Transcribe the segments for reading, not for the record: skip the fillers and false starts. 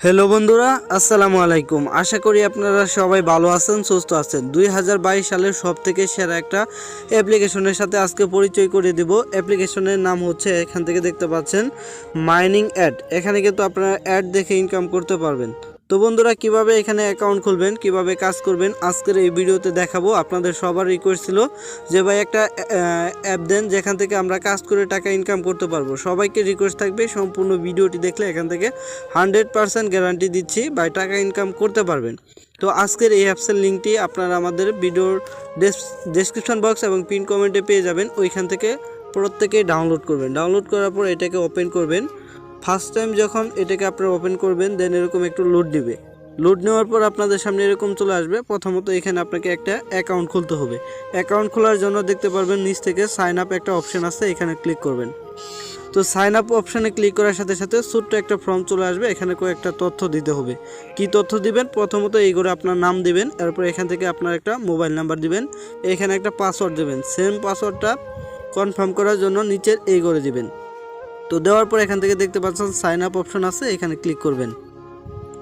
Hello বন্ধুরা, আসসালামু আলাইকুম। আশা করি আপনারা সবাই ভালো আছেন, সুস্থ আছেন। 2022 সালের সবথেকে সেরা একটা অ্যাপ্লিকেশনের সাথে আজকে পরিচয় করে দেব। অ্যাপ্লিকেশনের নাম হচ্ছে, এখান থেকে দেখতে পাচ্ছেন, মাইনিং অ্যাড। এখানে কিন্তু আপনারা অ্যাড দেখে ইনকাম করতে পারবেন। তো বন্ধুরা, কিভাবে এখানে অ্যাকাউন্ট খুলবেন, কিভাবে কাজ করবেন, আজকের এই ভিডিওতে দেখাবো। আপনাদের সবার রিকোয়েস্ট ছিল যে ভাই একটা অ্যাপ দেন যেখান থেকে আমরা কাজ করে টাকা ইনকাম করতে পারবো। সবাইকে রিকোয়েস্ট থাকবে, সম্পূর্ণ ভিডিওটি দেখলে এখান থেকে 100% গ্যারান্টি দিচ্ছি ভাই টাকা ইনকাম করতে পারবেন। তো আজকের এই অ্যাপসের লিঙ্কটি আপনারা আমাদের ভিডিওর ডেসক্রিপশন বক্স এবং পিন কমেন্টে পেয়ে যাবেন। ওইখান থেকে প্রত্যেকেই ডাউনলোড করবেন। ডাউনলোড করার পর এটাকে ওপেন করবেন। ফার্স্ট টাইম যখন এটাকে আপনারা ওপেন করবেন, দেন এরকম একটু লোড দিবে। লোড নেওয়ার পর আপনাদের সামনে এরকম চলে আসবে। প্রথমত এখানে আপনাকে একটা অ্যাকাউন্ট খুলতে হবে। অ্যাকাউন্ট খোলার জন্য দেখতে পারবেন নিচ থেকে সাইন আপ একটা অপশন আছে, এখানে ক্লিক করবেন। তো সাইন আপ অপশানে ক্লিক করার সাথে সাথে ছোট্ট একটা ফর্ম চলে আসবে। এখানে কয়েকটা তথ্য দিতে হবে। কি তথ্য দিবেন? প্রথমত এই করে আপনার নাম দিবেন, এরপর এখান থেকে আপনার একটা মোবাইল নাম্বার দিবেন, এখানে একটা পাসওয়ার্ড দেবেন। সেম পাসওয়ার্ডটা কনফার্ম করার জন্য নিচের এই করে দিবেন। তো দেওয়ার পর এখান থেকে দেখতে পাচ্ছেন সাইন আপ অপশন আছে, এখানে ক্লিক করবেন।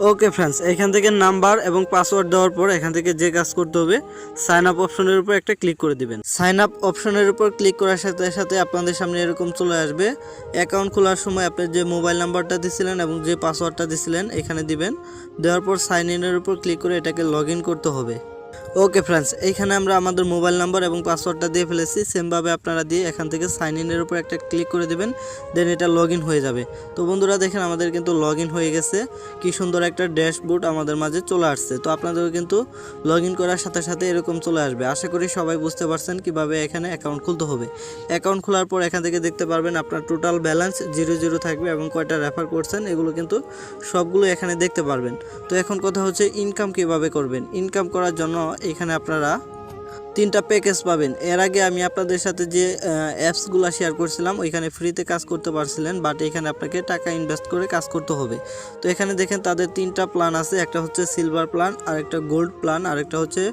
ওকে ফ্রেন্ডস, এখান থেকে নাম্বার এবং পাসওয়ার্ড দেওয়ার পর এখান থেকে যে কাজ করতে হবে, সাইন আপ অপশনের উপর একটা ক্লিক করে দিবেন। সাইন আপ অপশনের উপর ক্লিক করার সাথে সাথে আপনাদের সামনে এরকম চলে আসবে। অ্যাকাউন্ট খোলার সময় আপনি যে মোবাইল নাম্বারটা দিছিলেন এবং যে পাসওয়ার্ডটা দিছিলেন এখানে দিবেন। দেওয়ার পর সাইন ইনের উপর ক্লিক করে এটাকে লগ ইন করতে হবে। ওকে ফ্রেন্ডস, এইখানে আমরা আমাদের মোবাইল নাম্বার এবং পাসওয়ার্ডটা দিয়ে ফেলেছি। সেমভাবে আপনারা দিয়ে এখান থেকে সাইন ইনের উপর একটা ক্লিক করে দেবেন, দেন এটা লগ ইন হয়ে যাবে। তো বন্ধুরা দেখেন, আমাদের কিন্তু লগ ইন হয়ে গেছে। কি সুন্দর একটা ড্যাশবোর্ড আমাদের মাঝে চলে আসছে। তো আপনাদেরও কিন্তু লগ ইন করার সাথে সাথে এরকম চলে আসবে। আশা করি সবাই বুঝতে পারছেন কীভাবে এখানে অ্যাকাউন্ট খুলতে হবে। অ্যাকাউন্ট খোলার পর এখান থেকে দেখতে পারবেন আপনার টোটাল ব্যালেন্স 0 থাকবে এবং কয়টা রেফার করছেন এগুলো কিন্তু সবগুলো এখানে দেখতে পারবেন। তো এখন কথা হচ্ছে ইনকাম কীভাবে করবেন। ইনকাম করার জন্য এখানে আপনারা 3টা প্যাকেজ পাবেন। এর আগে আমি আপনাদের সাথে যে অ্যাপসগুলো শেয়ার করছিলাম ওইখানে ফ্রিতে কাজ করতে পারছিলেন, বাট এখানে আপনাকে টাকা ইনভেস্ট করে কাজ করতে হবে। তো এখানে দেখেন তাদের 3টা প্ল্যান আছে। একটা হচ্ছে সিলভার প্ল্যান, আরেকটা গোল্ড প্ল্যান, আরেকটা হচ্ছে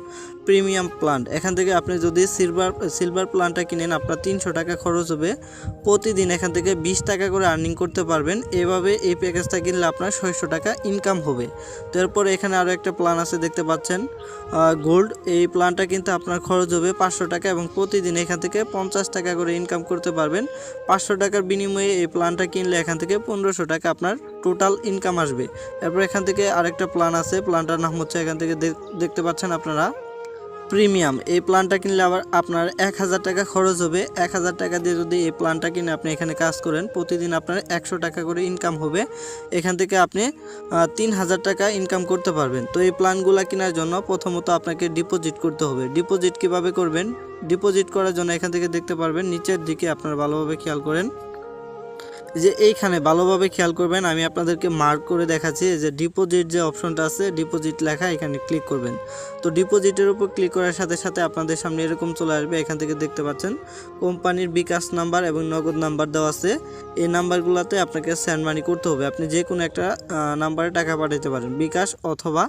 প্রিমিয়াম প্ল্যান। এখান থেকে আপনি যদি সিলভার প্ল্যানটা কিনেন, আপনার 300 টাকা খরচ হবে। প্রতিদিন এখান থেকে 20 টাকা করে আর্নিং করতে পারবেন। এভাবে এই প্যাকেজটা কিনলে আপনার 600 টাকা ইনকাম হবে। তারপরে এখানে আরও একটা প্ল্যান আছে, দেখতে পাচ্ছেন গোল্ড। এই প্ল্যানটা কিন্তু আপনার খরচ হবে 500 টাকা এবং প্রতিদিন এখান থেকে 50 টাকা করে ইনকাম করতে পারবেন। 500 টাকার বিনিময়ে এই প্ল্যানটা কিনলে এখান থেকে 1500 টাকা আপনার টোটাল ইনকাম আসবে। এরপর এখান থেকে আরেকটা প্ল্যান আছে, প্ল্যানটার নাম হচ্ছে, এখান থেকে দেখতে পাচ্ছেন আপনারা, প্রিমিয়াম। এই প্ল্যানটা কিনলে আবার আপনার 1000 টাকা খরচ হবে। 1000 টাকা দিয়ে যদি এই প্ল্যানটা কিনে আপনি এখানে কাজ করেন, প্রতিদিন আপনার 100 টাকা করে ইনকাম হবে। এখান থেকে আপনি 3000 টাকা ইনকাম করতে পারবেন। তো এই প্ল্যানগুলো কেনার জন্য প্রথমত আপনাকে ডিপোজিট করতে হবে। ডিপোজিট কিভাবে করবেন? ডিপোজিট করার জন্য এখান থেকে দেখতে পারবেন নিচের দিকে, আপনারা ভালোভাবে খেয়াল করেন যে এইখানে ভালোভাবে খেয়াল করবেন, আমি আপনাদেরকে মার্ক করে দেখাচ্ছি যে ডিপোজিট যে অপশনটা আছে, ডিপোজিট লেখা, এখানে ক্লিক করবেন। তো ডিপোজিটের উপর ক্লিক করার সাথে সাথে আপনাদের সামনে এরকম চলে আসবে। এখান থেকে দেখতে পাচ্ছেন কোম্পানির বিকাশ নাম্বার এবং নগদ নাম্বার দেওয়া আছে। এই নাম্বারগুলোতে আপনাকে সেন্ড মানি করতে হবে। আপনি যে কোনো একটা নাম্বারে টাকা পাঠাতে পারেন, বিকাশ অথবা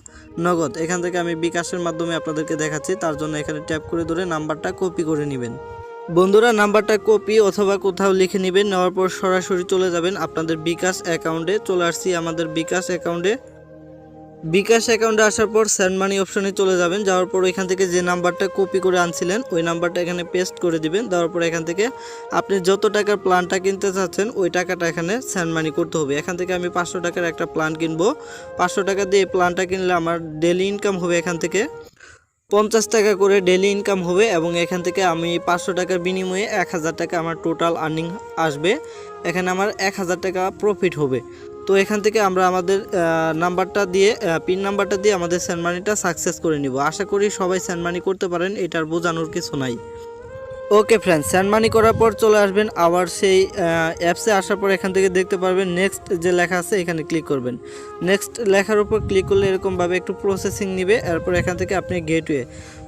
নগদ। এখান থেকে আমি বিকাশের মাধ্যমে আপনাদেরকে দেখাচ্ছি, তার জন্য এখানে ট্যাপ করে ধরে নাম্বারটা কপি করে নেবেন। বন্ধুরা, নাম্বারটা কপি অথবা কোথাও লিখে নেবেন। নেওয়ার পর সরাসরি চলে যাবেন আপনাদের বিকাশ অ্যাকাউন্টে। চলে আসছি আমাদের বিকাশ অ্যাকাউন্টে। বিকাশ অ্যাকাউন্টে আসার পর সেন্ড মানি অপশনে চলে যাবেন। যাওয়ার পর এখান থেকে যে নাম্বারটা কপি করে আনছিলেন ওই নাম্বারটা এখানে পেস্ট করে দিবেন। দেওয়ার পর এখান থেকে আপনি যত টাকার প্ল্যানটা কিনতে চাচ্ছেন ওই টাকাটা এখানে সেন্ড মানি করতে হবে। এখান থেকে আমি 500 টাকার একটা প্ল্যান কিনবো। 500 টাকা দিয়ে এই প্ল্যানটা কিনলে আমার ডেলি ইনকাম হবে এখান থেকে 50 টাকা করে ডেলি ইনকাম হবে এবং এখান থেকে আমি 500 টাকার বিনিময়ে 1000 টাকা আমার টোটাল আর্নিং আসবে। এখানে আমার 1000 টাকা প্রফিট হবে। তো এখান থেকে আমরা আমাদের নাম্বারটা দিয়ে, পিন নাম্বারটা দিয়ে আমাদের সেন্ড মানিটা সাকসেস করে নিব। আশা করি সবাই সেন্ড মানি করতে পারেন, এটার বোঝানোর কিছু নাই। ওকে ফ্রেন্ডস, সেন্ড মানি করার পর চলে আসবেন আবার সেই অ্যাপসে। আসার পর এখান থেকে দেখতে পারবেন নেক্সট যে লেখা আছে, এখানে ক্লিক করবেন। নেক্সট লেখার উপর ক্লিক করলে এরকমভাবে একটু প্রসেসিং নেবে। এরপর এখান থেকে আপনি গেটওয়ে,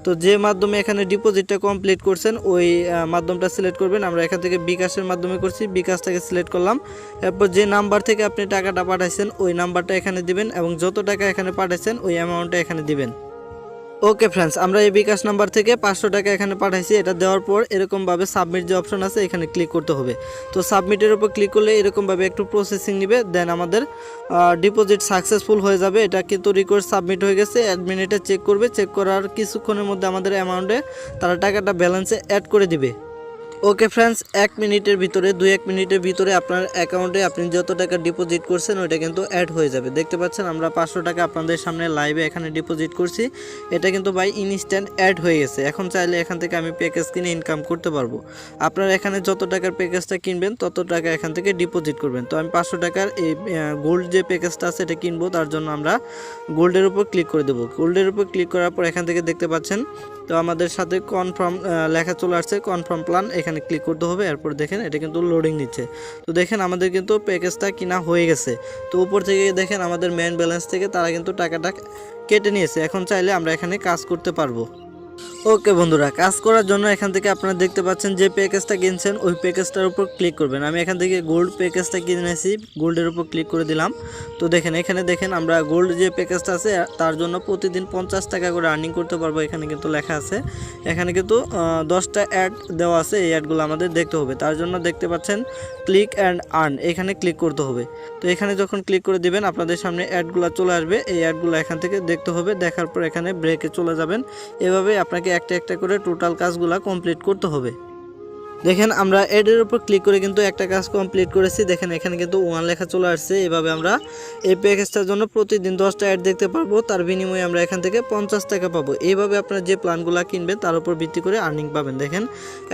তো যে মাধ্যমে এখানে ডিপোজিটটা কমপ্লিট করছেন ওই মাধ্যমটা সিলেক্ট করবেন। আমরা এখান থেকে বিকাশের মাধ্যমে করছি, বিকাশটাকে সিলেক্ট করলাম। এরপর যে নাম্বার থেকে আপনি টাকাটা পাঠাইছেন ওই নাম্বারটা এখানে দিবেন এবং যত টাকা এখানে পাঠাইছেন ওই অ্যামাউন্টটা এখানে দিবেন। ওকে ফ্রেন্ডস, আমরা এই বিকাশ নাম্বার থেকে 500 টাকা এখানে পাঠাইছি। এটা দেওয়ার পর এরকমভাবে সাবমিট যে অপশন আছে এখানে ক্লিক করতে হবে। তো সাবমিটের উপর ক্লিক করলে এরকমভাবে একটু প্রসেসিং নেবে, দেন আমাদের ডিপোজিট সাকসেসফুল হয়ে যাবে। এটা কিন্তু রিকোয়েস্ট সাবমিট হয়ে গেছে। অ্যাডমিন এটা চেক করবে, চেক করার কিছুক্ষণের মধ্যে আমাদের অ্যামাউন্টে তারা টাকাটা ব্যালেন্সে অ্যাড করে দিবে। ওকে ফ্রেন্ডস, 1 মিনিটের ভিতরে 2-1 মিনিটের ভিতরে আপনার অ্যাকাউন্টে আপনি যত টাকা ডিপোজিট করছেন ওইটা কিন্তু অ্যাড হয়ে যাবে। দেখতে পাচ্ছেন আমরা 500 টাকা আপনাদের সামনে লাইভে এখানে ডিপোজিট করছি। এটা কিন্তু বাই ইনস্ট্যান্ট অ্যাড হয়ে গেছে। এখন চাইলে এখান থেকে আমি প্যাকেজ কিনে ইনকাম করতে পারবো। আপনারা এখানে যত টাকার প্যাকেজটা কিনবেন তত টাকা এখান থেকে ডিপোজিট করবেন। তো আমি 500 টাকার এই গোল্ড যে প্যাকেজটা আছে এটা কিনবো, তার জন্য আমরা গোল্ডের উপর ক্লিক করে দেবো। গোল্ডের উপর ক্লিক করার পর এখান থেকে দেখতে পাচ্ছেন তো আমাদের সাথে কনফার্ম লেখা চলে আসছে, কনফার্ম প্ল্যান, এখানে ক্লিক করতে হবে। এরপর দেখেন এটা কিন্তু লোডিং নিচ্ছে। তো দেখেন আমাদের কিন্তু প্যাকেজটা কিনা হয়ে গেছে। তো উপর থেকে দেখেন আমাদের মেইন ব্যালেন্স থেকে তারা কিন্তু টাকাটা কেটে নিয়েছে। এখন চাইলে আমরা এখানে কাজ করতে পারবো। ওকে বন্ধুরা, কাজ করার জন্য এখান থেকে আপনারা দেখতে পাচ্ছেন যে প্যাকেজটা কিনছেন ওই প্যাকেজটার উপর ক্লিক করবেন। আমি এখান থেকে গোল্ড প্যাকেজটা কিনেছি, গোল্ডের উপর ক্লিক করে দিলাম। তো দেখেন এখানে দেখেন আমরা গোল্ড যে প্যাকেজটা আছে তার জন্য প্রতিদিন 50 টাকা করে আর্নিং করতে পারবো। এখানে কিন্তু লেখা আছে, এখানে কিন্তু 10টা অ্যাড দেওয়া আছে। এই অ্যাডগুলো আমাদের দেখতে হবে। তার জন্য দেখতে পাচ্ছেন ক্লিক অ্যান্ড আর্ন, এখানে ক্লিক করতে হবে। তো এখানে যখন ক্লিক করে দিবেন আপনাদের সামনে অ্যাডগুলো চলে আসবে। এই অ্যাডগুলো এখান থেকে দেখতে হবে, দেখার পর এখানে ব্রেকে চলে যাবেন। এভাবে আপনাকে একটা একটা করে টোটাল কাজগুলো কমপ্লিট করতে হবে। দেখেন আমরা এডের উপর ক্লিক করে কিন্তু একটা কাজ কমপ্লিট করেছি। দেখেন এখানে কিন্তু 1 লেখা চলে আসছে। এভাবে আমরা এই প্যাকেজটার জন্য প্রতিদিন 10টা অ্যাড দেখতে পারবো, তার বিনিময়ে আমরা এখান থেকে 50 টাকা পাবো। এইভাবে আপনারা যে প্ল্যানগুলো কিনবেন তার উপর ভিত্তি করে আর্নিং পাবেন। দেখেন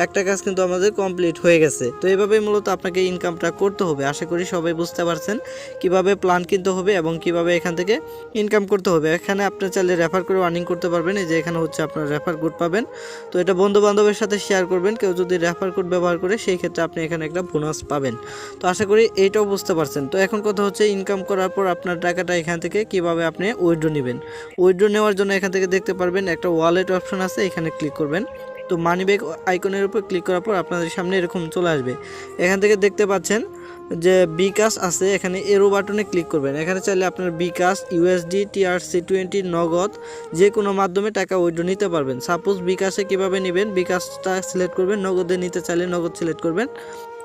একটা কাজ কিন্তু আমাদের কমপ্লিট হয়ে গেছে। তো এইভাবেই মূলত আপনাকে ইনকামটা করতে হবে। আশা করি সবাই বুঝতে পারছেন কিভাবে প্ল্যান কিনতে হবে এবং কিভাবে এখান থেকে ইনকাম করতে হবে। এখানে আপনি চাইলে রেফার করে আর্নিং করতে পারবেন। এই যে এখানে হচ্ছে আপনার রেফার কোড পাবেন। তো এটা বন্ধু বান্ধবের সাথে শেয়ার করবেন। কেউ যদি রেফার কোড ব্যবহার করে সেই ক্ষেত্রে আপনি এখানে একটা বোনাস পাবেন। তো আশা করি এইটাও বুঝতে পারছেন। তো এখন কথা হচ্ছে ইনকাম করার পর আপনার টাকাটা এখান থেকে কিভাবে আপনি উইথড্র নেবেন। উইথড্র নেওয়ার জন্য এখান থেকে দেখতে পারবেন একটা ওয়ালেট অপশন আছে, এখানে ক্লিক করবেন। তো মানি ব্যাগ আইকনের উপর ক্লিক করার পর আপনাদের সামনে এরকম চলে আসবে। এখান থেকে দেখতে পাচ্ছেন যে বিকাশ আছে, এখানে এরো বাটনে ক্লিক করবেন। এখানে চাইলে আপনার বিকাশ, ইউএসডি, TRC20, নগদ যে কোনো মাধ্যমে টাকা উইথড্র নিতে পারবেন। সাপোজ বিকাশে কিভাবে নেবেন, বিকাশটা সিলেক্ট করবেন। নগদে নিতে চাইলে নগদ সিলেক্ট করবেন।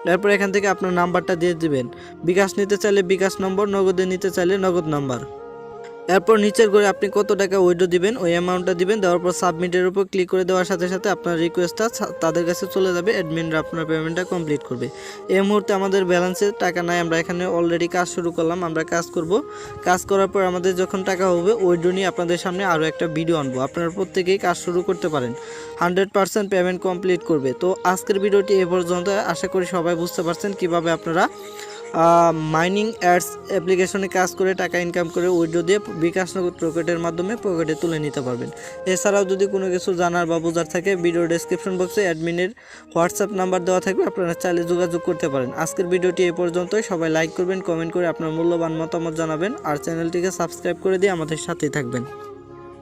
তারপর এখান থেকে আপনার নাম্বারটা দিয়ে দিবেন। বিকাশ নিতে চাইলে বিকাশ নম্বর, নগদে নিতে চাইলে নগদ নাম্বার। এরপর নিচের ঘরে আপনি কত টাকা উইথড্র দিবেন ওই অ্যামাউন্টটা দিবেন। দেওয়ার পর সাবমিটের উপর ক্লিক করে দেওয়ার সাথে সাথে আপনার রিকোয়েস্টটা তাদের কাছে চলে যাবে। অ্যাডমিনরা আপনার পেমেন্টটা কমপ্লিট করবে। এই মুহূর্তে আমাদের ব্যালেন্সে টাকা নাই, আমরা এখানে অলরেডি কাজ শুরু করলাম। আমরা কাজ করব। কাজ করার পর আমাদের যখন টাকা হবে উইথড্র নিয়ে আপনাদের সামনে আরও একটা ভিডিও আনবো। আপনারা প্রত্যেকেই কাজ শুরু করতে পারেন, 100% পেমেন্ট কমপ্লিট করবে। তো আজকের ভিডিওটি এ পর্যন্ত। আশা করি সবাই বুঝতে পারছেন কিভাবে আপনারা মাইনিং অ্যাডস অ্যাপ্লিকেশনে কাজ করে টাকা ইনকাম করে উইথড্র দিয়ে বিকাশ নগদ পকেটের মাধ্যমে পকেটে তুলে নিতে পারবেন। এছাড়াও যদি কোনো কিছু জানার বা বোঝার থাকে ভিডিও ডেসক্রিপশন বক্সে অ্যাডমিনের হোয়াটসঅ্যাপ নাম্বার দেওয়া থাকবে, আপনারা চাইলে যোগাযোগ করতে পারেন। আজকের ভিডিওটি এ পর্যন্তই। সবাই লাইক করবেন, কমেন্ট করে আপনার মূল্যবান মতামত জানাবেন আর চ্যানেলটিকে সাবস্ক্রাইব করে দিয়ে আমাদের সাথেই থাকবেন।